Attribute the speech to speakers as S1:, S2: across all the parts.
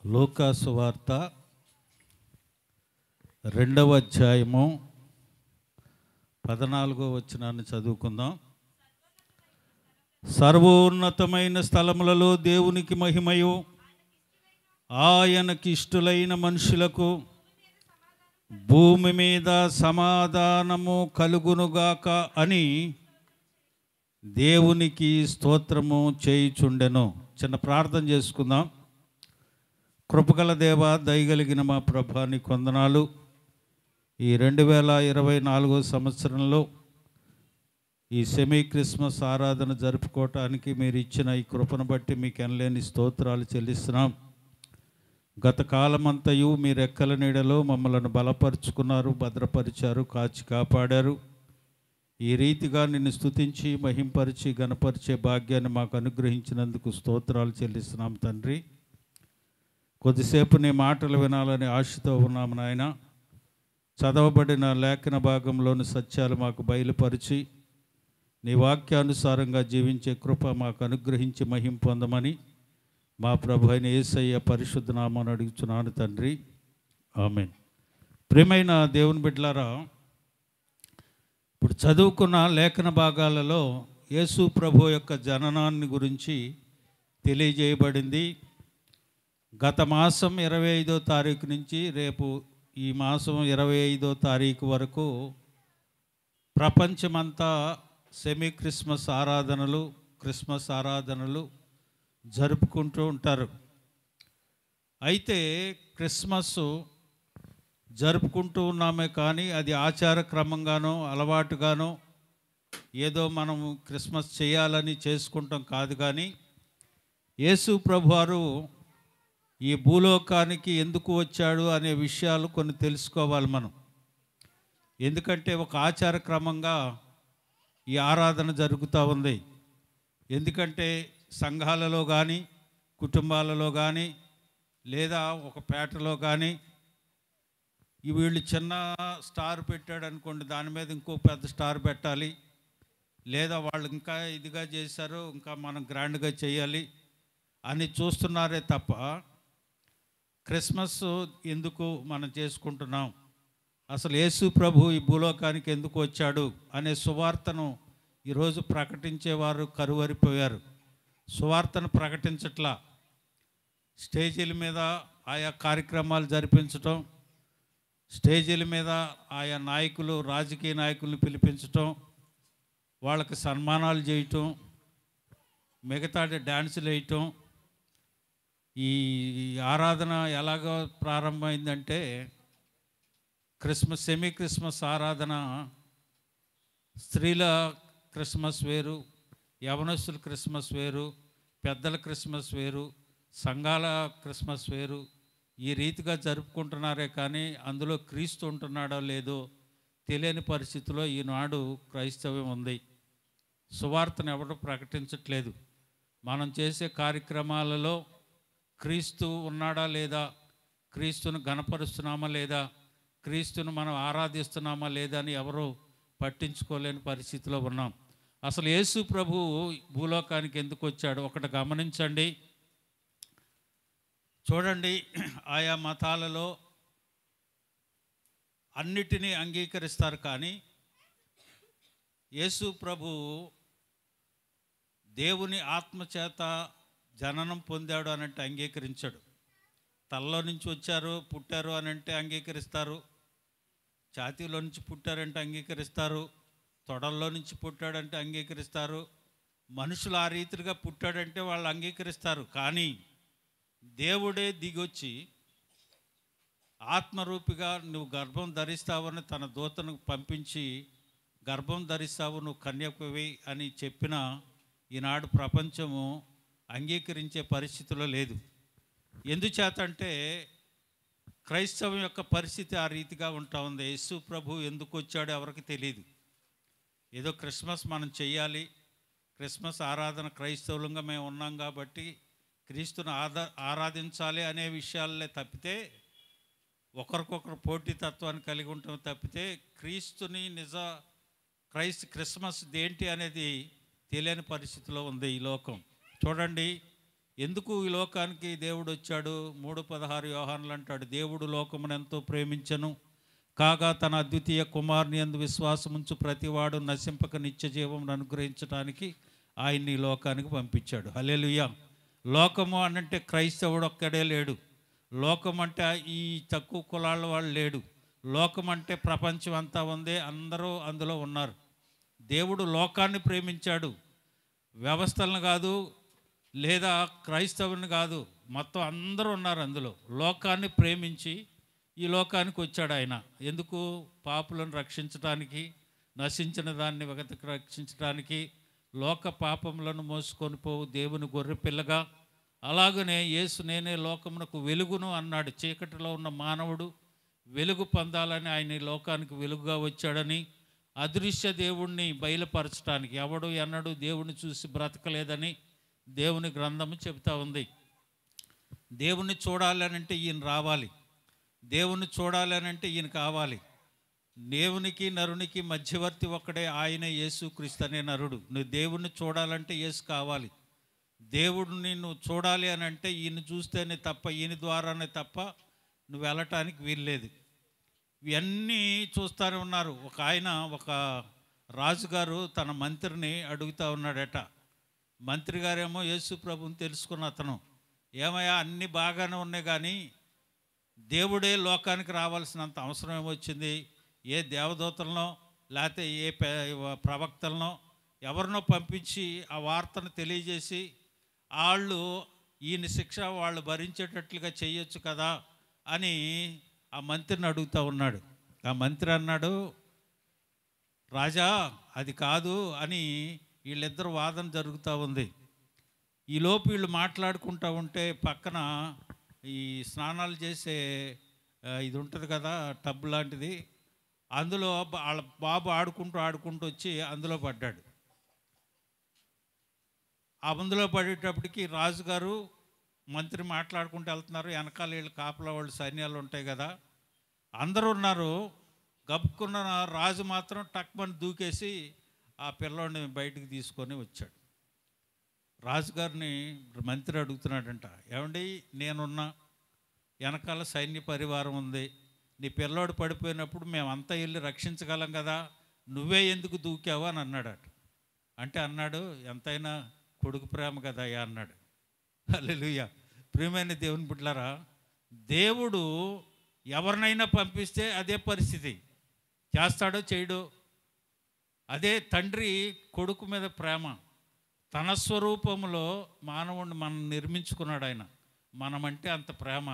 S1: లూకా సువార్త 2వ అధ్యాయము 14వ వచనాన్ని చదువుకుందాం. సర్వోన్నతమైన స్థలములలో దేవునికి మహిమయు, ఆయనకి ఇష్టులైన మనుషులకు భూమి మీద సమాధానము కలుగునుగాక అని దేవునికి స్తోత్రము చేయుచుండెను. చిన్న ప్రార్థన చేసుకుందాం. కృపగల దేవ, దయగలిగిన మా ప్రభా, నీకు వందనాలు. ఈ 2024 సంవత్సరంలో ఈ సెమీ క్రిస్మస్ ఆరాధన జరుపుకోవటానికి మీరు ఇచ్చిన ఈ కృపను బట్టి మీకు ఎనలేని స్తోత్రాలు చెల్లిస్తున్నాం. గత కాలమంతయు మీ రెక్కల నీడలో మమ్మల్ని బలపరుచుకున్నారు, భద్రపరిచారు, కాచి కాపాడారు. ఈ రీతిగా నిన్ను స్తుతించి మహింపరిచి గణపరిచే భాగ్యాన్ని మాకు అనుగ్రహించినందుకు స్తోత్రాలు చెల్లిస్తున్నాం తండ్రి. కొద్దిసేపు నీ మాటలు వినాలని ఆశతో ఉన్నాము నాయన. చదవబడిన లేఖన భాగంలోని సత్యాలు మాకు బయలుపరిచి నీ వాక్యానుసారంగా జీవించే కృప మాకు అనుగ్రహించి మహిం పొందమని మా ప్రభు అయిన యేసయ్య పరిశుద్ధ నామమున అడుగుచున్నాను తండ్రి, ఆమేన్. ప్రియమైన దేవుని బిడ్డలారా, ఇప్పుడు చదువుకున్న లేఖన భాగాలలో యేసు ప్రభు యొక్క జననాన్ని గురించి తెలియజేయబడింది. గత మాసం 25వ తారీఖు నుంచి రేపు ఈ మాసం 25వ తారీఖు వరకు ప్రపంచమంతా సెమీ క్రిస్మస్ ఆరాధనలు, క్రిస్మస్ ఆరాధనలు జరుపుకుంటూ ఉంటారు. అయితే క్రిస్మస్ జరుపుకుంటూ ఉన్నామే కానీ అది ఆచార క్రమంగానో అలవాటుగానో ఏదో మనము క్రిస్మస్ చేయాలని చేసుకుంటాం కాదు. కానీ యేసు ప్రభువారు ఈ భూలోకానికి ఎందుకు వచ్చాడు అనే విషయాలు కొన్ని తెలుసుకోవాలి మనం. ఎందుకంటే ఒక ఆచార క్రమంగా ఈ ఆరాధన జరుగుతూ ఉంది. ఎందుకంటే సంఘాలలో కానీ, కుటుంబాలలో కానీ, లేదా ఒక పేటలో కానీ వీళ్ళు చిన్న స్టార్ పెట్టాడు అనుకోండి, దాని మీద ఇంకో పెద్ద స్టార్ పెట్టాలి, లేదా వాళ్ళు ఇంకా ఇదిగా చేశారు, ఇంకా మనం గ్రాండ్గా చేయాలి అని చూస్తున్నారే తప్ప క్రిస్మస్ ఎందుకు మనం చేసుకుంటున్నాం, అసలు యేసు ప్రభు ఈ భూలోకానికి ఎందుకు వచ్చాడు అనే సువార్తను ఈరోజు ప్రకటించేవారు కరువరిపోయారు. సువార్తను ప్రకటించట్లా, స్టేజీల మీద ఆయా కార్యక్రమాలు జరిపించటం, స్టేజీల మీద ఆయా నాయకులు, రాజకీయ నాయకులను పిలిపించటం, వాళ్ళకి సన్మానాలు చేయటం, మిగతా డ్యాన్సులు వేయటం. ఈ ఆరాధన ఎలాగ ప్రారంభమైందంటే సెమీ క్రిస్మస్ ఆరాధన స్త్రీల క్రిస్మస్ వేరు, యవనస్తుల క్రిస్మస్ వేరు, పెద్దల క్రిస్మస్ వేరు, సంఘాల క్రిస్మస్ వేరు. ఈ రీతిగా జరుపుకుంటున్నారే కానీ అందులో క్రీస్తు ఉంటున్నాడో లేదో తెలియని పరిస్థితిలో ఈనాడు క్రైస్తవ్యం ఉంది. సువార్తను ఎవరు ప్రకటించట్లేదు. మనం చేసే కార్యక్రమాలలో క్రీస్తు ఉన్నాడా లేదా, క్రీస్తును గణపరుస్తున్నామా లేదా, క్రీస్తును మనం ఆరాధిస్తున్నామా లేదా అని ఎవరు పట్టించుకోలేని పరిస్థితిలో ఉన్నాం. అసలు యేసు ప్రభు భూలోకానికి ఎందుకు వచ్చాడు ఒకటి గమనించండి. చూడండి, ఆయా మతాలలో అన్నిటినీ అంగీకరిస్తారు కానీ యేసు ప్రభు దేవుని ఆత్మచేత జననం పొందాడు అనంటే అంగీకరించాడు. తలలో నుంచి వచ్చారు, పుట్టారు అనంటే అంగీకరిస్తారు. ఛాతీలో నుంచి పుట్టారంటే అంగీకరిస్తారు. తొడల్లో నుంచి పుట్టాడంటే అంగీకరిస్తారు. మనుషులు ఆ రీతిగా పుట్టాడంటే వాళ్ళు అంగీకరిస్తారు. కానీ దేవుడే దిగొచ్చి ఆత్మరూపిగా నువ్వు గర్భం ధరిస్తావని తన దూతను పంపించి, గర్భం ధరిస్తావు, నువ్వు కన్యకవి అని చెప్పిన ఈనాడు ప్రపంచము అంగీకరించే పరిస్థితిలో లేదు. ఎందుచేతంటే క్రైస్తవం యొక్క పరిస్థితి ఆ రీతిగా ఉంటా ఉంది. యేసు ప్రభు ఎందుకు వచ్చాడో ఎవరికి తెలియదు. ఏదో క్రిస్మస్ మనం చెయ్యాలి, క్రిస్మస్ ఆరాధన క్రైస్తవులంగా మేము ఉన్నాం కాబట్టి క్రీస్తును ఆరాధించాలి అనే విషయాలే తప్పితే, ఒకరికొకరు పోటీతత్వాన్ని కలిగి ఉంటాం తప్పితే క్రీస్తుని క్రిస్మస్ ఏంటి అనేది తెలియని పరిస్థితిలో ఉంది ఈ లోకం. చూడండి, ఎందుకు ఈ లోకానికి దేవుడు వచ్చాడు? 3:16 యోహానులు అంటాడు, దేవుడు లోకమును ఎంతో ప్రేమించెను కాగా తన అద్వితీయ కుమారుని యందు విశ్వాసముంచు ప్రతివాడు నశింపక నిత్య జీవమును అనుగ్రహించడానికి ఆయన్ని ఈ లోకానికి పంపించాడు. హల్లెలూయా. లోకము అనంటే క్రైస్తవుడు ఒక్కడే లేడు. లోకం అంటే ఈ తక్కువ కులాల వాళ్ళు లేడు. లోకం అంటే ప్రపంచం అంతా ఉంది, అందరూ అందులో ఉన్నారు. దేవుడు లోకాన్ని ప్రేమించాడు, వ్యవస్థలను కాదు, లేదా క్రైస్తవుని కాదు, మొత్తం అందరూ ఉన్నారు అందులో. లోకాన్ని ప్రేమించి ఈ లోకానికి వచ్చాడు ఆయన. ఎందుకు? పాపులను రక్షించడానికి, నశించిన దాన్ని వెగతకు రక్షించడానికి, లోక పాపములను మోసుకొని పోవు దేవుని గొర్రె పిల్లగా. అలాగనే యేసు నేనే లోకమునకు వెలుగును అన్నాడు. చీకటిలో ఉన్న మానవుడు వెలుగు పొందాలని ఆయన ఈ లోకానికి వెలుగుగా వచ్చాడని, అదృశ్య దేవుణ్ణి బయలుపరచడానికి, ఎవడు ఎన్నడూ దేవుణ్ణి చూసి బ్రతకలేదని దేవుని గ్రంథము చెబుతూ ఉంది. దేవుణ్ణి చూడాలనంటే ఈయన రావాలి, దేవుణ్ణి చూడాలనంటే ఈయన కావాలి. దేవునికి నరునికి మధ్యవర్తి ఒక్కడే, ఆయన యేసుక్రీస్తు అనే నరుడు. నువ్వు దేవుణ్ణి చూడాలంటే యేసు కావాలి. దేవుడిని నువ్వు చూడాలి అని అంటే ఈయన చూస్తేనే తప్ప, ఈయన ద్వారానే తప్ప నువ్వు వెళ్ళటానికి వీల్లేదు. ఇవన్నీ చూస్తూనే ఉన్నారు. ఒక రాజుగారు తన మంత్రిని అడుగుతూ ఉన్నాడట. మంత్రి గారేమో యేసు ప్రభుని తెలుసుకున్న అతను, ఏమయ్యా అన్నీ బాగానే ఉన్నాయి కానీ దేవుడే లోకానికి రావాల్సినంత అవసరం ఏమొచ్చింది? ఏ దేవదూతలనో లేకపోతే ఏ ప్రవక్తలనో ఎవరినో పంపించి ఆ వార్తను తెలియజేసి వాళ్ళు ఈయన శిక్ష వాళ్ళు భరించేటట్లుగా చేయొచ్చు కదా అని ఆ మంత్రిని అడుగుతూ ఉన్నాడు. ఆ మంత్రి అన్నాడు, రాజా అది కాదు అని. వీళ్ళిద్దరు వాదన జరుగుతూ ఉంది. ఈలోపు వీళ్ళు మాట్లాడుకుంటూ ఉంటే పక్కన ఈ స్నానాలు చేసే ఇది ఉంటుంది కదా, టబ్ లాంటిది, అందులో వాళ్ళ బాబు ఆడుకుంటూ వచ్చి అందులో పడ్డాడు. ఆ అందులో పడేటప్పటికి రాజుగారు మంత్రి మాట్లాడుకుంటూ వెళ్తున్నారు. వెనకాల వీళ్ళు కాపలా వాళ్ళు సైన్యాలు ఉంటాయి కదా, అందరూ ఉన్నారు. గప్పుకున్న రాజు మాత్రం టక్మని దూకేసి ఆ పిల్లోడిని బయటికి తీసుకొని వచ్చాడు. రాజుగారిని మంత్రి అడుగుతున్నాడంట, ఏమండి నేనున్నా, వెనకాల సైన్య పరివారం ఉంది, నీ పిల్లోడు పడిపోయినప్పుడు మేమంతా వెళ్ళి రక్షించగలం కదా, నువ్వే ఎందుకు దూకావు అని అన్నాడట. అంటే అన్నాడు, ఎంతైనా కొడుకు ప్రేమ కదా అయ్యా అన్నాడు. హల్లెలూయా. ప్రియమైన దేవుని బిడ్డలారా, దేవుడు ఎవరినైనా పంపిస్తే అదే పరిస్థితి, చేస్తాడో చేయడో. అదే తండ్రి కొడుకు మీద ప్రేమ. తన స్వరూపంలో మానవుడిని మనం నిర్మించుకున్నాడు ఆయన. మనమంటే అంత ప్రేమ.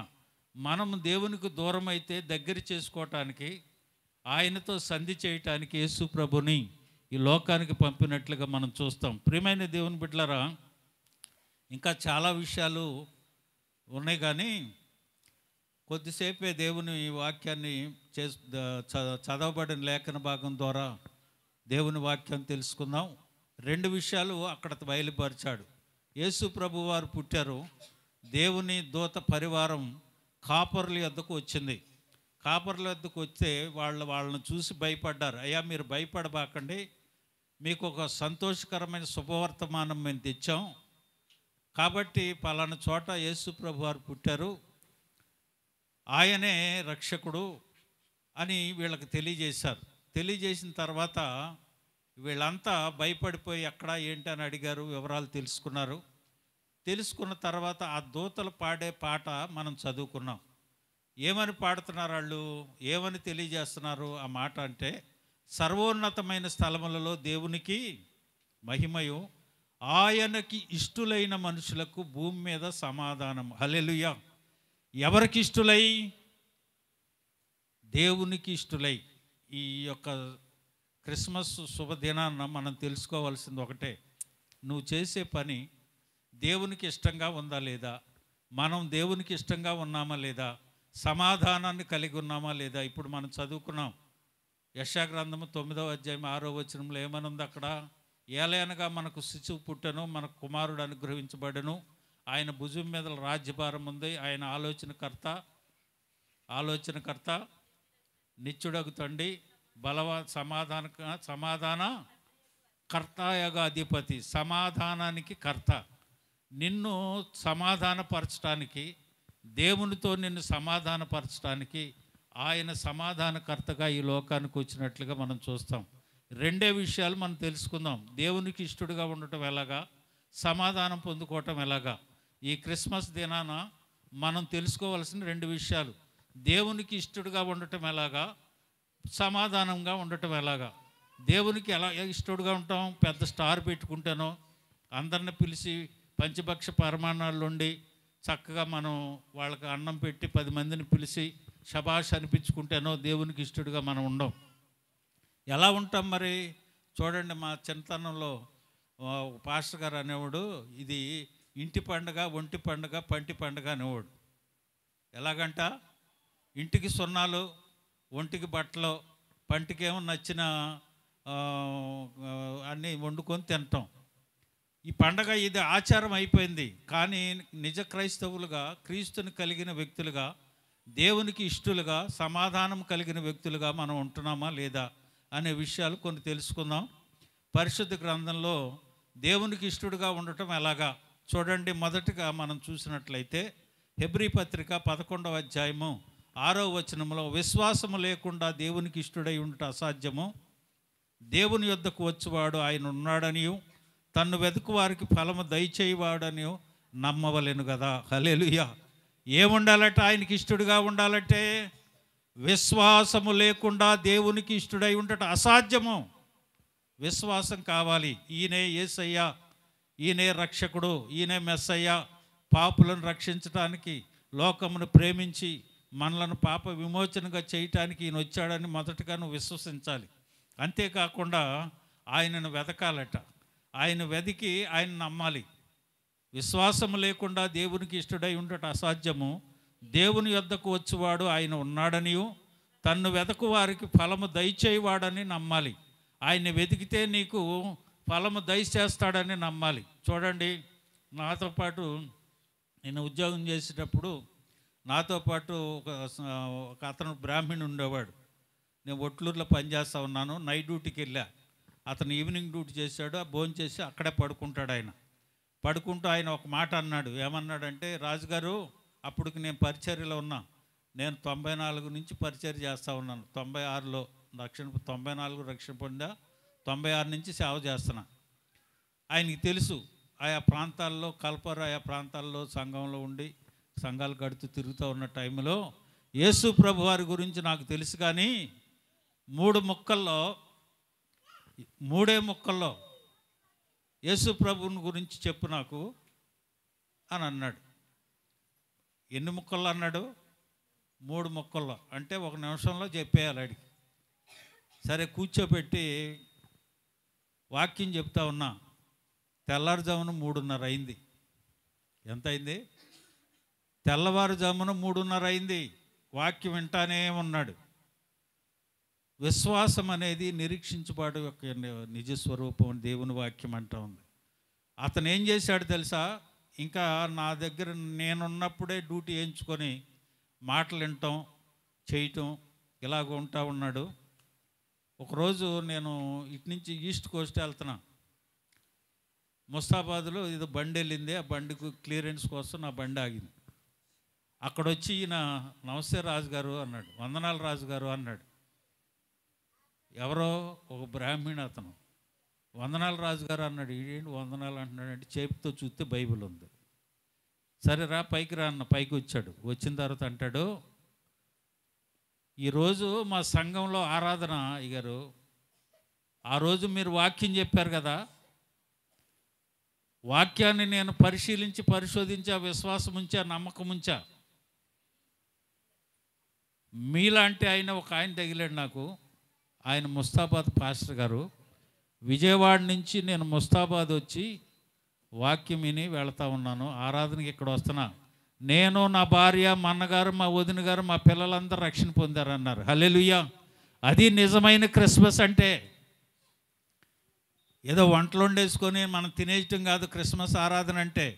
S1: మనం దేవునికి దూరం అయితే దగ్గర చేసుకోవటానికి, ఆయనతో సంధి చేయటానికి యేసు ప్రభుని ఈ లోకానికి పంపినట్లుగా మనం చూస్తాం. ప్రియమైన దేవుని బిడ్డలారా, ఇంకా చాలా విషయాలు ఉన్నాయి కానీ కొద్దిసేపే దేవుని వాక్యాన్ని చదవబడిన లేఖన భాగం ద్వారా దేవుని వాక్యం తెలుసుకుందాం. 2 విషయాలు అక్కడ బయలుపరిచాడు. యేసు ప్రభు వారు పుట్టారు. దేవుని దూత పరివారం కాపర్ల యొద్దకు వచ్చింది. కాపర్ల యొద్దకు వస్తే వాళ్ళని చూసి భయపడ్డారు. అయ్యా మీరు భయపడబాకండి, మీకు ఒక సంతోషకరమైన శుభవర్తమానం మేము తెచ్చాం. కాబట్టి పలానా చోట యేసు ప్రభు వారు పుట్టారు, ఆయనే రక్షకుడు అని వీళ్ళకి తెలియజేశారు. తెలియజేసిన తర్వాత వీళ్ళంతా భయపడిపోయి ఎక్కడ ఏంటి అని అడిగారు, వివరాలు తెలుసుకున్నారు. తెలుసుకున్న తర్వాత ఆ దూతలు పాడే పాట మనం చదువుకున్నాం. ఏమని పాడుతున్నారు వాళ్ళు, ఏమని తెలియజేస్తున్నారు ఆ మాట అంటే, సర్వోన్నతమైన స్థలములలో దేవునికి మహిమయు, ఆయనకి ఇష్టులైన మనుషులకు భూమి మీద సమాధానం. హల్లెలూయా. ఎవరికి ఇష్టులై? దేవునికి ఇష్టులై. ఈ యొక్క క్రిస్మస్ శుభదినాన్న మనం తెలుసుకోవాల్సింది ఒకటే, నువ్వు చేసే పని దేవునికి ఇష్టంగా ఉందా లేదా, మనం దేవునికి ఇష్టంగా ఉన్నామా లేదా, సమాధానాన్ని కలిగి ఉన్నామా లేదా. ఇప్పుడు మనం చదువుకున్నాం యెషయా గ్రంథము 9వ అధ్యాయం 6వ వచనంలో ఏమని ఉంది అక్కడ, ఏలయనగా మనకు శిశువు పుట్టెను, మనకు కుమారుడు అనుగ్రహించబడెను, ఆయన భుజం మీద రాజ్యభారం ఉంది, ఆయన ఆలోచనకర్త నిత్యుడగు తండ్రి, సమాధాన కర్తయగా అధిపతి, సమాధానానికి కర్త. నిన్ను సమాధానపరచడానికి, దేవునితో నిన్ను సమాధానపరచడానికి ఆయన సమాధానకర్తగా ఈ లోకానికి వచ్చినట్లుగా మనం చూస్తాం. రెండే విషయాలు మనం తెలుసుకుందాం. దేవునికి ఇష్టడుగా ఉండటం ఎలాగా, సమాధానం పొందుకోవటం ఎలాగా. ఈ క్రిస్మస్ దినాన మనం తెలుసుకోవాల్సిన రెండు విషయాలు. దేవునికి ఇష్టడుగా ఉండటం ఎలాగా, సమాధానంగా ఉండటం ఎలాగా. దేవునికి ఎలా ఇష్టడుగా ఉంటాం? పెద్ద స్టార్ పెట్టుకుంటానో, అందరిని పిలిచి పంచభక్ష పరమాణాలు ఉండి చక్కగా మనం వాళ్ళకి అన్నం పెట్టి 10 మందిని పిలిచి శబాష్ అనిపించుకుంటేనో దేవునికి ఇష్టడుగా మనం ఉండం. ఎలా ఉంటాం మరి? చూడండి, మా చిన్నతనంలో పాస్టర్ గారు అనేవాడు, ఇది ఇంటి పండుగ, ఒంటి పండుగ, పంటి పండుగ అనేవాడు. ఎలాగంట? ఇంటికి సున్నాలు, ఒంటికి బట్టలు, పంటికేమో నచ్చిన అన్నీ వండుకొని తింటాం. ఈ పండగ ఇది ఆచారం అయిపోయింది. కానీ నిజ క్రైస్తవులుగా, క్రీస్తుని కలిగిన వ్యక్తులుగా, దేవునికి ఇష్టలుగా, సమాధానం కలిగిన వ్యక్తులుగా మనం ఉంటున్నామా లేదా అనే విషయాలు కొన్ని తెలుసుకుందాం. పరిశుద్ధ గ్రంథంలో దేవునికి ఇష్టడుగా ఉండటం ఎలాగా చూడండి. మొదటిగా మనం చూసినట్లయితే హెబ్రీ పత్రిక 11వ అధ్యాయము 6వ వచనంలో, విశ్వాసము లేకుండా దేవునికి ఇష్టడై ఉండటం అసాధ్యము. దేవుని యొద్దకు వచ్చేవాడు ఆయన ఉన్నాడనియు, తన్ను వెతుకు వారికి ఫలము దయచేయవాడని నమ్మవలెను కదా. హల్లెలూయా. ఏముండాలట? ఆయనకి ఇష్టడుగా ఉండాలంటే విశ్వాసము లేకుండా దేవునికి ఇష్టడై ఉండటం అసాధ్యము. విశ్వాసం కావాలి. ఈయనే యేసయ్య, ఈయనే రక్షకుడు, ఈయనే మెస్సయ్య, పాపులను రక్షించడానికి, లోకమును ప్రేమించి మనలను పాప విమోచనగా చేయటానికి ఈయన వచ్చాడని మొదటగా నువ్వు విశ్వసించాలి. అంతేకాకుండా ఆయనను వెతకాలట. ఆయన వెతికి ఆయన నమ్మాలి. విశ్వాసము లేకుండా దేవునికి ఇష్టడై ఉండటం అసాధ్యము. దేవుని యొద్దకు వచ్చేవాడు ఆయన ఉన్నాడనియు, తన్ను వెతకు వారికి ఫలము దయచేయవాడని నమ్మాలి. ఆయన్ని వెతికితే నీకు ఫలము దయచేస్తాడని నమ్మాలి. చూడండి, నాతో పాటు నేను ఉద్యోగం చేసేటప్పుడు నాతో పాటు ఒక అతను బ్రాహ్మణుడు ఉండేవాడు. నేను ఒట్లూరులో పనిచేస్తూ ఉన్నాను. నైట్ డ్యూటీకి వెళ్ళా. అతను ఈవినింగ్ డ్యూటీ చేశాడు. భోజనం చేసి అక్కడే పడుకుంటాడు. పడుకుంటూ ఆయన ఒక మాట అన్నాడు. ఏమన్నాడంటే, రాజుగారు, అప్పటికి నేను పరిచర్యలో ఉన్నా. నేను 94 నుంచి పరిచర్య చేస్తూ ఉన్నాను. 96లో 94 రక్షణ పొందా, 96 నుంచి సేవ చేస్తున్నా. ఆయనకి తెలుసు, ఆయా ప్రాంతాల్లో కల్పర, ఆయా ప్రాంతాల్లో సంఘంలో ఉండి సంఘాలు కడుతూ తిరుగుతూ ఉన్న టైంలో యేసు ప్రభు వారి గురించి నాకు తెలుసు. కానీ మూడే ముక్కల్లో యేసు ప్రభుని గురించి చెప్పు నాకు అని అన్నాడు. ఎన్ని ముక్కల్లో అన్నాడు? 3 ముక్కల్లో. అంటే 1 నిమిషంలో చెప్పేయాలి అడిగి. సరే కూర్చోబెట్టి వాక్యం చెప్తా ఉన్నా. తెల్లారుజామున 3:30 అయింది. ఎంత అయింది? తెల్లవారుజామున 3:30 అయింది. వాక్యం వింటానే ఉన్నాడు. విశ్వాసం అనేది నిరీక్షించబడు యొక్క నిజస్వరూపం దేవుని వాక్యం అంటూ ఉంది. అతను ఏం చేశాడు తెలుసా? ఇంకా నా దగ్గర నేనున్నప్పుడే డ్యూటీ వేయించుకొని మాటలు వినటం, చేయటం ఇలాగ ఉంటా ఉన్నాడు. ఒకరోజు నేను ఇటు నుంచి ఈస్ట్ కోస్ట్ వెళ్తున్నా. ముస్తాబాద్లో ఏదో బండి వెళ్ళింది. ఆ బండికి క్లియరెన్స్ కోసం నా బండి ఆగింది. అక్కడ వచ్చి ఈయన, నమస్తే రాజుగారు అన్నాడు. వందనాలు రాజుగారు అన్నాడు. ఎవరో ఒక బ్రాహ్మణ అతను. వందనాలు రాజుగారు అన్నాడు. ఏంటి వందనాలు అంటున్నాడు అంటే, చేతితో చూస్తే బైబిల్ ఉంది. సరే రా పైకి రా అన్న. పైకి వచ్చాడు. వచ్చిన తర్వాత అంటాడు, ఈరోజు మా సంఘంలో ఆరాధన అయ్యారు, ఆ రోజు మీరు వాక్యం చెప్పారు కదా, వాక్యాన్ని నేను పరిశీలించి పరిశోధించా, విశ్వాసం ఉంచా, నమ్మకం ఉంచా. మీలాంటి ఒక ఆయన తగిలాడు నాకు. ఆయన ముస్తాబాద్ పాస్టర్ గారు. విజయవాడ నుంచి నేను ముస్తాబాద్ వచ్చి వాక్యం విని వెళతా ఉన్నాను. ఆరాధనకి ఇక్కడ వస్తున్నా. నేను, నా భార్య, మా అన్నగారు, మా వదిన గారు, మా పిల్లలందరూ రక్షణ పొందారన్నారు. హల్లెలూయా. అది నిజమైన క్రిస్మస్ అంటే. ఏదో వంటలు వండేసుకొని మనం తినేయటం కాదు క్రిస్మస్ ఆరాధన అంటే.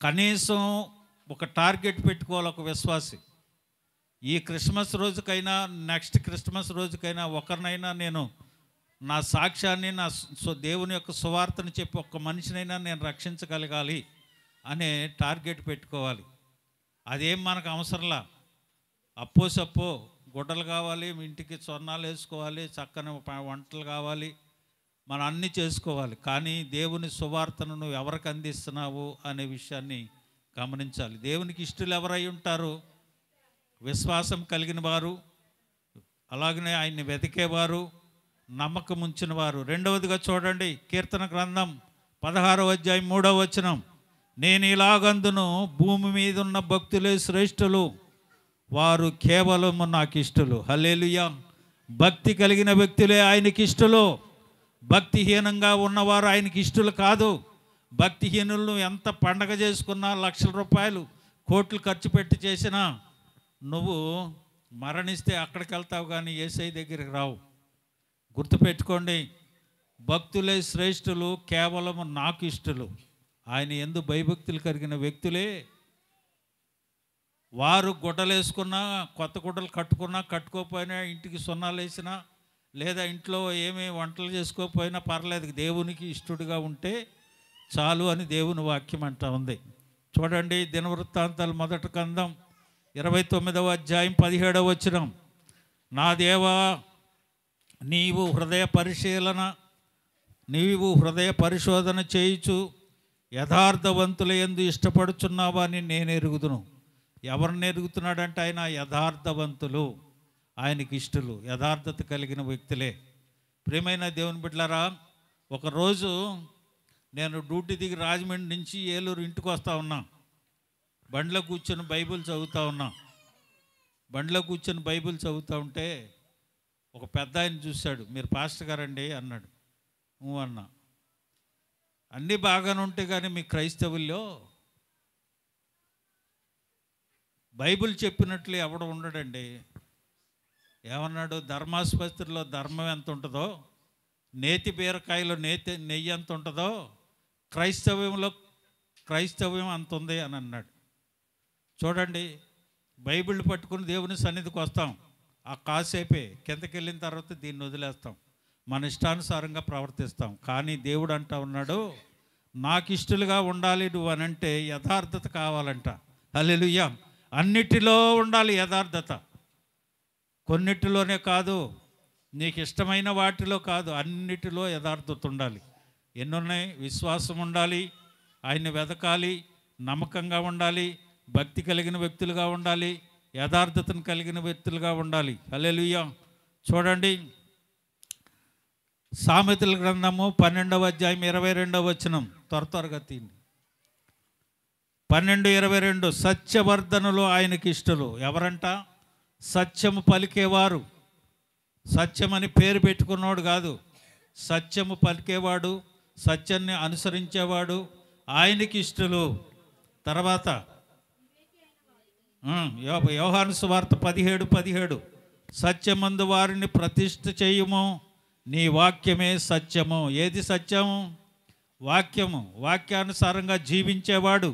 S1: కనీసం ఒక టార్గెట్ పెట్టుకోవాలి ఒక విశ్వాసి. ఈ క్రిస్మస్ రోజుకైనా, నెక్స్ట్ క్రిస్మస్ రోజుకైనా ఒకరినైనా నేను నా సాక్ష్యాన్ని దేవుని యొక్క సువార్తను చెప్పి ఒక్క మనిషినైనా నేను రక్షించగలగాలి అనే టార్గెట్ పెట్టుకోవాలి. అదేం మనకు అవసరంలా. అప్పో సప్పో గుడ్డలు కావాలి, ఇంటికి సొన్నాలు వేసుకోవాలి, చక్కని వంటలు కావాలి, మనం అన్నీ చేసుకోవాలి. కానీ దేవుని సువార్తను నువ్వు ఎవరికి అందిస్తున్నావు అనే విషయాన్ని గమనించాలి. దేవునికి ఇష్టలు ఎవరై ఉంటారు? విశ్వాసం కలిగిన వారు, అలాగనే ఆయన్ని వెతికేవారు, నమ్మకం ఉంచిన వారు. రెండవదిగా చూడండి, కీర్తన గ్రంథం 16వ అధ్యాయం 3వ వచనం, నేను ఇలాగందును భూమి మీద ఉన్న భక్తులే శ్రేష్ఠులు, వారు కేవలము నాకు ఇష్టలు. హల్లెలూయా. భక్తి కలిగిన వ్యక్తులే ఆయనకి ఇష్టలు. భక్తిహీనంగా ఉన్నవారు ఆయనకి ఇష్టలు కాదు. భక్తిహీనులను ఎంత పండగ చేసుకున్నా, లక్షల రూపాయలు కోట్లు ఖర్చు పెట్టి చేసినా నువ్వు మరణిస్తే అక్కడికి వెళ్తావు, కానీ యేసయ్య దగ్గరికి రావు. గుర్తుపెట్టుకోండి, భక్తులే శ్రేష్ఠులు, కేవలం నాకు ఇష్టలు. ఆయన యందు భయభక్తులు కలిగిన వ్యక్తులే. వారు గుడ్డలు వేసుకున్నా, కొత్త గుడ్డలు కట్టుకున్నా, కట్టుకోకపోయినా, ఇంటికి సున్నాలు వేసినా, లేదా ఇంట్లో ఏమీ వంటలు చేసుకోకపోయినా పర్లేదు, దేవునికి ఇష్టడుగా ఉంటే చాలు అని దేవుని వాక్యం అంటా ఉంది. చూడండి, దినవృత్తాంతాలు 1వ గ్రంథం 29వ అధ్యాయం 17వ వచనం, నా దేవా నీవు హృదయ పరిశోధన చేయుచు యథార్థవంతుల యందు ఇష్టపడుచున్నావా అని నేను ఎరుగుదును. ఎవరిని ఎరుగుతున్నాడంటే ఆయన యథార్థవంతులు, ఆయనకి ఇష్టలు, యథార్థత కలిగిన వ్యక్తులే. ప్రియమైన దేవుని బిడ్డలారా, ఒకరోజు నేను డ్యూటీ దిగి రాజమండ్రి నుంచి ఏలూరు ఇంటికి వస్తూ ఉన్నా. బండిలో కూర్చొని బైబిల్ చదువుతూ ఉన్నా. బండిలో కూర్చొని బైబిల్ చదువుతూ ఉంటే ఒక పెద్ద ఆయన చూశాడు. మీరు పాస్టర్ గారండి అన్నాడు. అన్నా, అన్నీ బాగానే ఉంటాయి, కానీ మీ క్రైస్తవుల్లో బైబిల్ చెప్పినట్లు ఎవడు ఉండడండి. ఏమన్నాడు? ధర్మాసుపత్రిలో ధర్మం ఎంత ఉంటుందో, నేతి బీరకాయలో నెయ్యి ఎంత ఉంటుందో, క్రైస్తవ్యం అంత ఉంది అని అన్నాడు. చూడండి, బైబిల్ పట్టుకుని దేవుని సన్నిధికి వస్తాం, ఆ కాసేపే కిందకి వెళ్ళిన తర్వాత దీన్ని వదిలేస్తాం, మన ఇష్టానుసారంగా ప్రవర్తిస్తాం. కానీ దేవుడు అంటా ఉన్నాడు, నాకు ఇష్టలుగా ఉండాలి నువ్వు అనంటే యథార్థత కావాలంట. హల్లెలూయా. అన్నిటిలో ఉండాలి యథార్థత. కొన్నిటిలోనే కాదు, నీకు ఇష్టమైన వాటిలో కాదు, అన్నిటిలో యథార్థత ఉండాలి. ఎన్నున్నాయి? విశ్వాసం ఉండాలి, ఆయన్ని వెతకాలి, నమ్మకంగా ఉండాలి, భక్తి కలిగిన వ్యక్తులుగా ఉండాలి, యథార్థతను కలిగిన వ్యక్తులుగా ఉండాలి. హల్లెలూయా. చూడండి, సామెతల గ్రంథము 12వ అధ్యాయం 22వ వచనం, త్వరగా తీయండి. 12:22, సత్యవర్ధనులు ఆయనకి ఇష్టలు. ఎవరంట? సత్యము పలికేవారు. సత్యమని పేరు పెట్టుకున్నవాడు కాదు, సత్యము పలికేవాడు, సత్యాన్ని అనుసరించేవాడు ఆయనకి ఇష్టలు. తర్వాత యోహాను సువార్త 17:17, సత్యమందు వారిని ప్రతిష్ఠ చేయుము, నీ వాక్యమే సత్యము. ఏది సత్యము? వాక్యము. వాక్యానుసారంగా జీవించేవాడు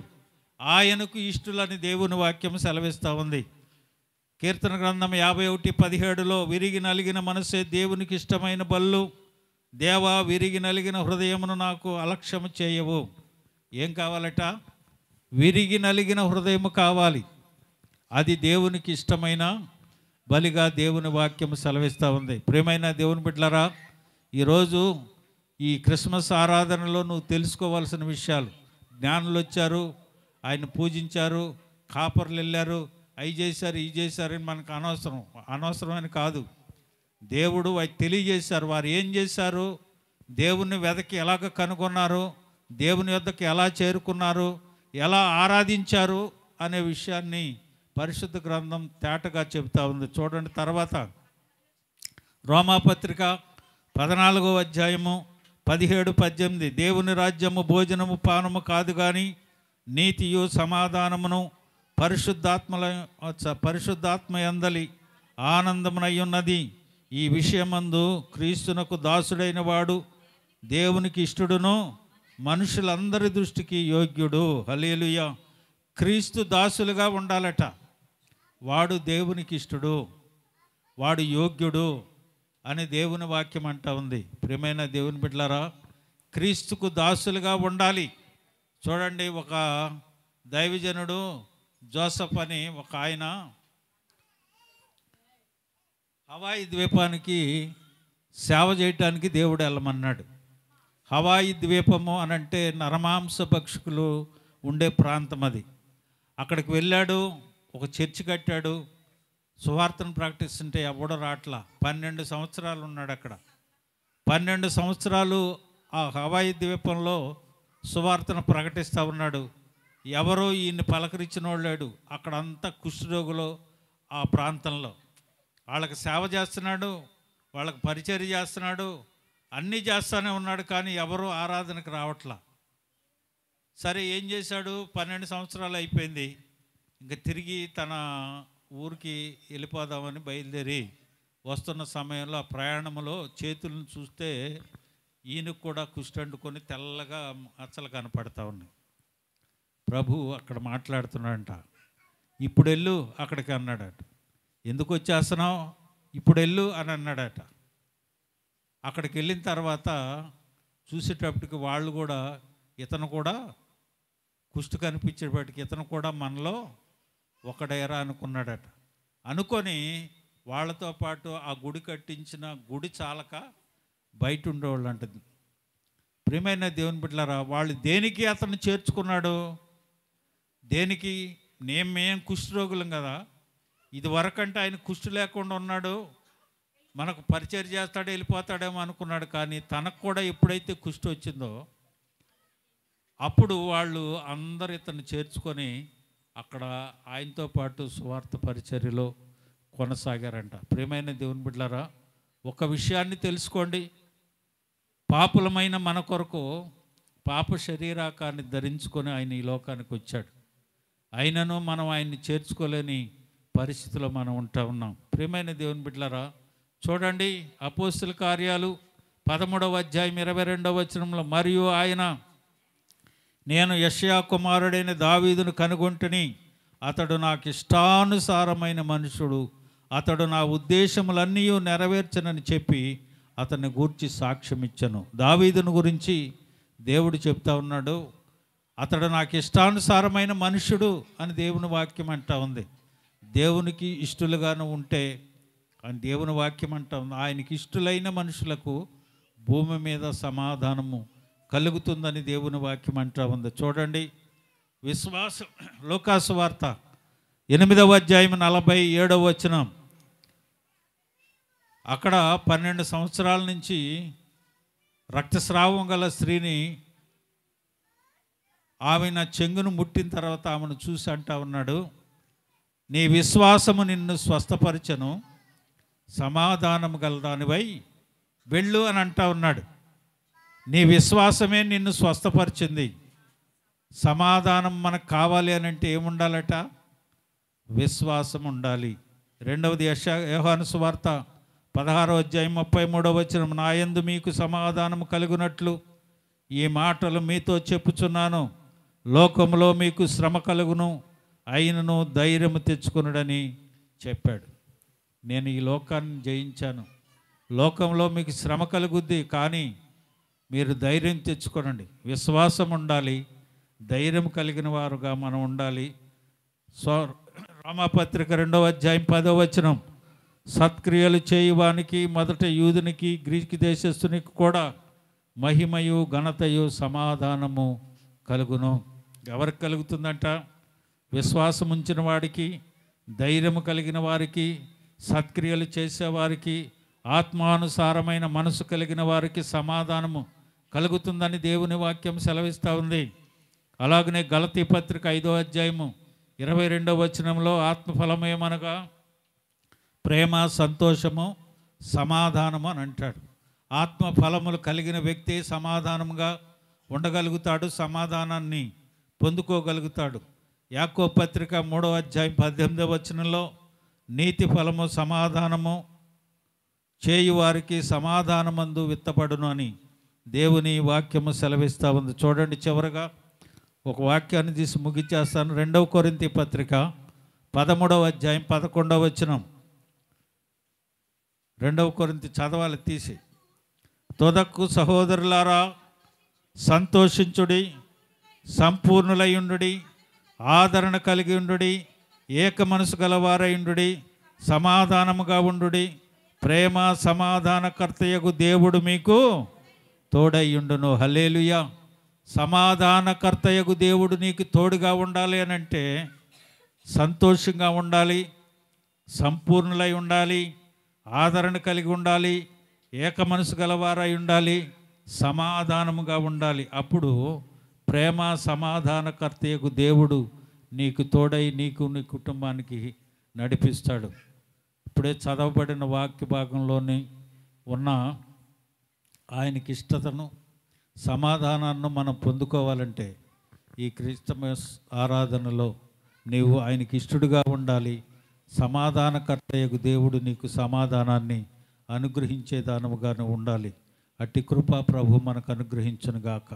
S1: ఆయనకు ఇష్టలని దేవుని వాక్యం సెలవిస్తూ ఉంది. కీర్తన గ్రంథం 51:17, విరిగి నలిగిన మనసే దేవునికి ఇష్టమైన బల్లు, దేవా విరిగి నలిగిన హృదయమును నాకు అలక్ష్యము చేయవు. ఏం కావాలట? విరిగి నలిగిన హృదయము కావాలి. అది దేవునికి ఇష్టమైన బలిగా దేవుని వాక్యం సెలవిస్తూ ఉంది. ప్రియమైన దేవుని బిడ్డలారా, ఈరోజు ఈ క్రిస్మస్ ఆరాధనలో నువ్వు తెలుసుకోవాల్సిన విషయాలు. జ్ఞానులు వచ్చారు, ఆయన పూజించారు, కాపర్లు వెళ్ళారు, అవి చేశారు, ఇవి చేశారని మనకు అనవసరమని కాదు. దేవుడు వారికి తెలియజేశారు. వారు ఏం చేశారు? దేవుని వెదకి ఎలాగ కనుగొన్నారు, దేవుని వద్దకు ఎలా చేరుకున్నారు, ఎలా ఆరాధించారు అనే విషయాన్ని పరిశుద్ధ గ్రంథం తేటగా చెబుతూ ఉంది. చూడండి, తర్వాత రోమాపత్రిక 14వ అధ్యాయము 17-18, దేవుని రాజ్యము భోజనము పానము కాదు, కానీ నీతియు సమాధానమును పరిశుద్ధాత్మ యందలి ఆనందమునై ఉన్నది. ఈ విషయమందు క్రీస్తునకు దాసుడైన వాడు దేవునికి ఇష్టడును, మనుషులందరి దృష్టికి యోగ్యుడు. హల్లెలూయా. క్రీస్తు దాసులుగా ఉండాలట. వాడు దేవునికి ఇష్టడు, వాడు యోగ్యుడు, అని దేవుని వాక్యం అంటా ఉంది. ప్రియమైన దేవుని బిడ్డలారా, క్రీస్తుకు దాసులుగా ఉండాలి. చూడండి, ఒక దైవజనుడు జోసఫ్ అని ఒక ఆయన హవాయి ద్వీపానికి సేవ చేయటానికి దేవుడు వెళ్ళమన్నాడు. హవాయి ద్వీపము అనంటే నరమాంస భక్షకులు ఉండే ప్రాంతం అది. అక్కడికి వెళ్ళాడు, ఒక చర్చి కట్టాడు, సువార్తను ప్రకటిస్తుంటే ఎవడో రాట్లా. 12 సంవత్సరాలు ఉన్నాడు అక్కడ. 12 సంవత్సరాలు ఆ హవాయి ద్వీపంలో సువార్తను ప్రకటిస్తూ ఉన్నాడు. ఎవరో ఈయన్ని పలకరించిన వాళ్ళు లేడు. అక్కడంతా కుష్ఠరోగులు ఆ ప్రాంతంలో. వాళ్ళకి సేవ చేస్తున్నాడు, వాళ్ళకి పరిచర్య చేస్తున్నాడు, అన్నీ చేస్తూనే ఉన్నాడు, కానీ ఎవరూ ఆరాధనకు రావట్లా. సరే, ఏం చేశాడు? 12 సంవత్సరాలు అయిపోయింది. ఇంకా తిరిగి తన ఊరికి వెళ్ళిపోదామని బయలుదేరి వస్తున్న సమయంలో ఆ ప్రయాణంలో చేతులను చూస్తే ఈయనకు కూడా కుష్ఠంటుకొని తెల్లగా అచ్చలు కనపడతా ఉన్నాయి. ప్రభు అక్కడ మాట్లాడుతున్నాడంట. ఇప్పుడు వెళ్ళు అక్కడికి అన్నాడట. ఎందుకు వచ్చేస్తున్నావు? ఇప్పుడు వెళ్ళు అని అన్నాడట. అక్కడికి వెళ్ళిన తర్వాత చూసేటప్పటికి వాళ్ళు కూడా ఇతను కూడా కుష్టు కనిపించేటప్పటికి ఇతను కూడా మనలో ఒకడేరా అనుకున్నాడట. అనుకొని వాళ్ళతో పాటు ఆ గుడి కట్టించిన గుడి చాలక బయట ఉండేవాళ్ళు అంటది. ప్రియమైన దేవుని బిడ్డలారా, వాళ్ళు దేనికి అతను చేర్చుకున్నాడు? దేనికి? మేం కుష్ఠరోగులం కదా, ఇది వరకంటే ఆయన కుష్టి లేకుండా ఉన్నాడు, మనకు పరిచయం చేస్తాడో వెళ్ళిపోతాడేమో అనుకున్నాడు. కానీ తనకు కూడా ఎప్పుడైతే కుష్టి వచ్చిందో అప్పుడు వాళ్ళు అందరు ఇతన్ని చేర్చుకొని అక్కడ ఆయనతో పాటు సువార్త పరిచర్యలో కొనసాగారంట. ప్రియమైన దేవుని బిడ్డలారా, ఒక విషయాన్ని తెలుసుకోండి. పాపులమైన మన కొరకు పాప శరీరాకాన్ని ధరించుకొని ఆయన ఈ లోకానికి వచ్చాడు. అయినను మనం ఆయన్ని చేర్చుకోలేని పరిస్థితిలో మనం ఉంటా ఉన్నాం. ప్రియమైన దేవుని బిడ్డలారా, చూడండి, అపోస్తుల కార్యాలు 13వ అధ్యాయం 22వ వచనంలో, మరియు ఆయన, నేను యెషయా కుమారుడైన దావీదును కనుగొంటిని, అతడు నాకు ఇష్టానుసారమైన మనుషుడు, అతడు నా ఉద్దేశములన్నీ నెరవేర్చనని చెప్పి అతన్ని గూర్చి సాక్ష్యం ఇచ్చను. దావీదును గురించి దేవుడు చెప్తా ఉన్నాడు, అతడు నాకు ఇష్టానుసారమైన మనుషుడు అని దేవుని వాక్యం అంటా ఉంది. దేవునికి ఇష్టలుగాను ఉంటే అని దేవుని వాక్యం అంటా ఉంది. ఆయనకి ఇష్టలైన మనుషులకు భూమి మీద సమాధానము కలుగుతుందని దేవుని వాక్యం అంటా ఉంది. చూడండి, విశ్వాసం, లూకాసు వార్త 8వ అధ్యాయం 47వ వచనం. అక్కడ 12 సంవత్సరాల నుంచి రక్తస్రావం గల స్త్రీని, ఆమె నా చెంగును ముట్టిన తర్వాత ఆమెను చూసి అంటా ఉన్నాడు, నీ విశ్వాసము నిన్ను స్వస్థపరచను, సమాధానం గలదానివై వెళ్ళు అని అంటా ఉన్నాడు. నీ విశ్వాసమే నిన్ను స్వస్థపరిచింది. సమాధానం మనకు కావాలి అని అంటే ఏముండాలట? విశ్వాసం ఉండాలి. రెండవది యోహాను సువార్త 16వ అధ్యాయం 33వ వచనం, నా యందు మీకు సమాధానం కలుగునట్లు ఈ మాటలు మీతో చెప్పుచున్నాను, లోకంలో మీకు శ్రమ కలుగును, అయినను ధైర్యము తెచ్చుకునుడని చెప్పాడు. నేను ఈ లోకాన్ని జయించాను, లోకంలో మీకు శ్రమ కలుగుద్ది, కానీ మీరు ధైర్యం తెచ్చుకోనండి. విశ్వాసం ఉండాలి, ధైర్యం కలిగిన వారుగా మనం ఉండాలి. రోమాపత్రిక 2వ అధ్యాయం 10వ వచనం, సత్క్రియలు చేయువానికి మొదట యూదునికి గ్రీకు దేశస్థునికి కూడా మహిమయు ఘనతయు సమాధానము కలుగును. ఎవరికి కలుగుతుందంట? విశ్వాసం ఉంచిన వాడికి, ధైర్యము కలిగిన వారికి, సత్క్రియలు చేసేవారికి, ఆత్మానుసారమైన మనసు కలిగిన వారికి సమాధానము కలుగుతుందని దేవుని వాక్యం సెలవిస్తూ ఉంది. అలాగనే గలతీ పత్రిక 5వ అధ్యాయము 22వ వచనంలో, ఆత్మఫలమేమనగా ప్రేమ, సంతోషము, సమాధానము అని అంటాడు. ఆత్మఫలములు కలిగిన వ్యక్తి సమాధానంగా ఉండగలుగుతాడు, సమాధానాన్ని పొందుకోగలుగుతాడు. యాకోబు పత్రిక 3వ అధ్యాయం 18వ వచనంలో, నీతి ఫలము సమాధానము చేయువారికి సమాధానమందు విత్తపడును అని దేవుని వాక్యము సెలవిస్తూ ఉంది. చూడండి, చివరగా ఒక వాక్యాన్ని తీసి ముగించేస్తాను. 2వ కొరింథీ పత్రిక 13వ అధ్యాయం 11వ వచనం, 2వ కొరింథీ చదవాలి తీసి. తుదకు సహోదరులారా, సంతోషించుడి, సంపూర్ణులయుండుడి, ఆదరణ కలిగి ఉండుడి, ఏక మనసు గలవారయుండుడి, సమాధానముగా ఉండుడి. ప్రేమ సమాధానకర్తయగు దేవుడు మీకు తోడయ్యుండును. హల్లెలూయా. సమాధానకర్తయగు దేవుడు నీకు తోడుగా ఉండాలి అని అంటే సంతోషంగా ఉండాలి, సంపూర్ణులై ఉండాలి, ఆదరణ కలిగి ఉండాలి, ఏక మనసు గలవారై ఉండాలి, సమాధానముగా ఉండాలి. అప్పుడు ప్రేమ సమాధానకర్తయగు దేవుడు నీకు తోడై నీకు నీ కుటుంబానికి నడిపిస్తాడు. ఇప్పుడే చదవబడిన వాక్య భాగంలోని ఉన్న ఆయనకి ఇష్టతను, సమాధానాన్ని మనం పొందుకోవాలంటే ఈ క్రిస్మస్ ఆరాధనలో నీవు ఆయనకి ఇష్టడుగా ఉండాలి. సమాధానకర్తయగు దేవుడు నీకు సమాధానాన్ని అనుగ్రహించే దానముగానే ఉండాలి. అట్టి కృప ప్రభు మనకు అనుగ్రహించునుగాక.